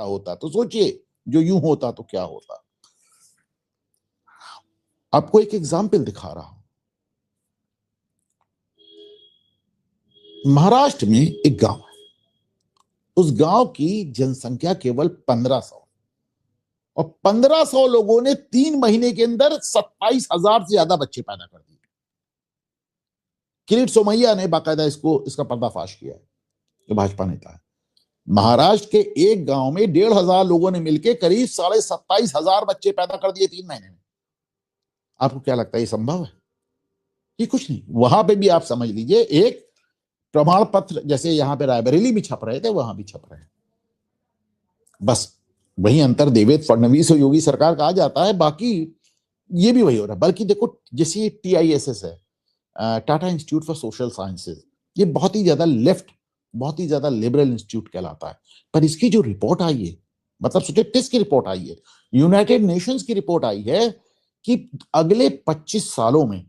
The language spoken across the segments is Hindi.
होता तो सोचिए, जो यूं होता तो क्या होता। आपको एक एग्जाम्पल दिखा रहा हूं। महाराष्ट्र में एक गांव है, उस गांव की जनसंख्या केवल 1500 और 1500 लोगों ने 3 महीने के अंदर 27,000 से ज्यादा बच्चे पैदा कर दिए। किरीट सोमैया ने बाकायदा इसका पर्दाफाश किया है, जो भाजपा नेता है। महाराष्ट्र के एक गांव में 1,500 लोगों ने मिलकर करीब 27,500 बच्चे पैदा कर दिए 3 महीने में। आपको क्या लगता है ये संभव है? ये कुछ नहीं। वहां पे भी आप समझ लीजिए, एक प्रमाण पत्र जैसे यहां पे रायबरेली में छप रहे थे, वहां भी छप रहे हैं। बस वही अंतर देवेंद्र फडणवीस और योगी सरकार का आ जाता है, बाकी ये भी वही हो रहा है। बल्कि देखो, जैसे TISS है, Tata institute for social sciences, ये बहुत ही ज्यादा लेफ्ट, बहुत ही ज्यादा लिबरल इंस्टीट्यूट कहलाता है। पर इसकी जो रिपोर्ट आई है, मतलब सोचिए, किसकी रिपोर्ट आई है? यूनाइटेड नेशंस की रिपोर्ट आई है कि अगले 25 सालों में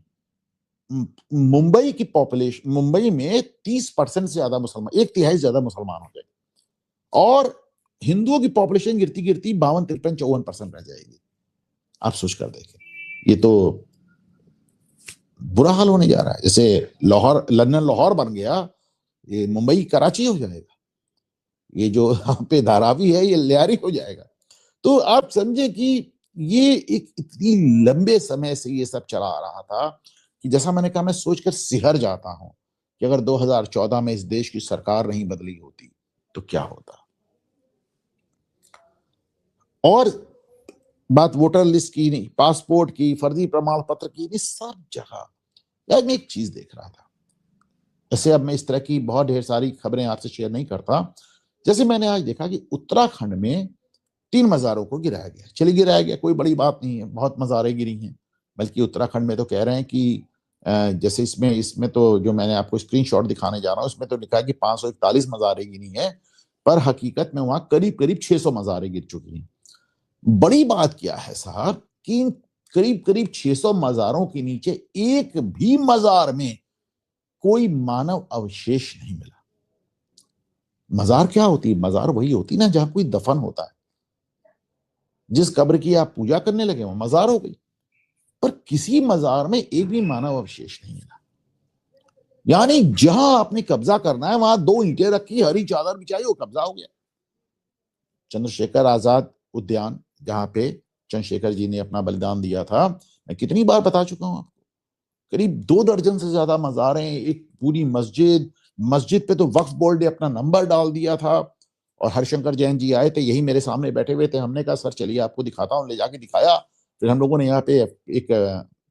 मुंबई की पॉपुलेशन, मुंबई में 30% से ज्यादा मुसलमान, 1/3 ज्यादा मुसलमान हो जाएंगे और हिंदुओं की पॉपुलेशन गिरती गिरती 52, 53, 54% रह जाएगी। आप सोच कर देखें, ये तो बुरा हाल होने जा रहा है। जैसे लाहौर, लंदन लाहौर बन गया, ये मुंबई कराची हो जाएगा। ये जो यहाँ पे धारावी है, ये लियारी हो जाएगा। तो आप समझे कि ये एक इतनी लंबे समय से ये सब चला आ रहा था कि जैसा मैंने कहा, मैं सोचकर सिहर जाता हूं कि अगर 2014 में इस देश की सरकार नहीं बदली होती तो क्या होता। और बात वोटर लिस्ट की नहीं, पासपोर्ट की, फर्जी प्रमाण पत्र की नहीं, सब जगह। यार मैं एक चीज देख रहा था, ऐसे अब मैं इस तरह की बहुत ढेर सारी खबरें आपसे शेयर नहीं करता। जैसे मैंने आज देखा कि उत्तराखंड में 3 मज़ारों को गिराया गया। चलिए गिराया गया, कोई बड़ी बात नहीं है, बहुत मज़ारें गिरी हैं। बल्कि उत्तराखंड में तो कह रहे हैं कि जैसे इसमें तो जो मैंने आपको स्क्रीनशॉट दिखाने जा रहा हूं, उसमें तो लिखा है कि 541 मज़ारें गिरी हैं, पर हकीकत में वहां करीब करीब 600 मज़ारें गिर चुकी हैं। बड़ी बात क्या है साहब कि इन करीब करीब 600 मज़ारों के नीचे एक भी मज़ार में कोई मानव अवशेष नहीं मिला। मज़ार क्या होती है? मज़ार वही होती ना जहां कोई दफन होता है। जिस कब्र की आप पूजा करने लगे वो मज़ार हो गई, पर किसी मज़ार में एक भी मानव अवशेष नहीं मिला। यानी जहां आपने कब्जा करना है वहां 2 ईंटें रखी, हरी चादर बिछाई, वो कब्जा हो गया। चंद्रशेखर आजाद उद्यान, जहां पे चंद्रशेखर जी ने अपना बलिदान दिया था, मैं कितनी बार बता चुका हूं आपको, करीब 2 दर्जन से ज्यादा मज़ारें, एक पूरी मस्जिद, मस्जिद पे तो वक्फ बोर्ड ने अपना नंबर डाल दिया था। और हरिशंकर जैन जी आए थे, यही मेरे सामने बैठे हुए थे। हमने कहा सर चलिए आपको दिखाता हूं, ले जाके दिखाया। फिर हम लोगों ने यहाँ पे एक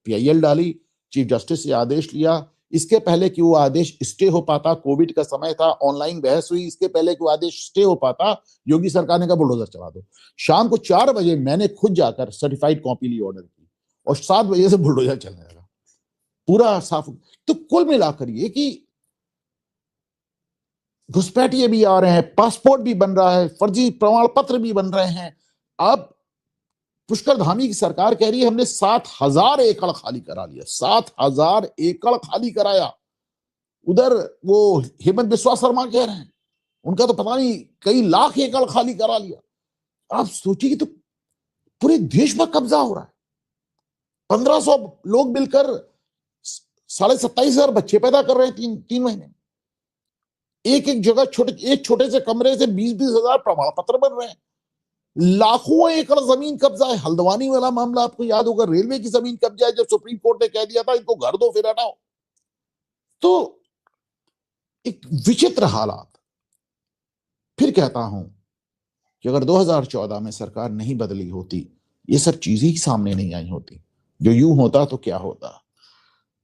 PIL डाली, चीफ जस्टिस से आदेश लिया। इसके पहले कि वो आदेश स्टे हो पाता, कोविड का समय था, ऑनलाइन बहस हुई, इसके पहले कि वो आदेश स्टे हो पाता, योगी सरकार ने कहा बुलडोजर चला दो। शाम को 4 बजे मैंने खुद जाकर सर्टिफाइड कॉपी ली ऑर्डर की, और 7 बजे से बुलडोजर चलने लगा, पूरा साफ। तो कुल मिलाकर ये कि घुसपैठिए भी आ रहे हैं, पासपोर्ट भी बन रहा है, फर्जी प्रमाण पत्र भी बन रहे हैं। अब पुष्कर धामी की सरकार कह रही है हमने 7,000 एकड़ खाली करा लिया, 7,000 एकड़ खाली कराया। उधर वो हेमंत बिस्वा शर्मा कह रहे हैं उनका तो पता नहीं कई लाख एकड़ खाली करा लिया। आप सोचिए तो पूरे देश पर कब्जा हो रहा है। 1500 लोग मिलकर 27,500 बच्चे पैदा कर रहे हैं 3 महीने में। एक जगह एक छोटे से कमरे से 20-20 हजार प्रमाण पत्र बन रहे हैं। लाखों एकड़ जमीन कब्जा है। हल्द्वानी वाला मामला आपको याद होगा, रेलवे की जमीन कब्जा है, जब सुप्रीम कोर्ट ने कह दिया था इनको घर दो फिर हटाओ। तो एक विचित्र हालात। फिर कहता हूं कि अगर 2014 में सरकार नहीं बदली होती, ये सब चीजें ही सामने नहीं आई होती। जो यूं होता तो क्या होता।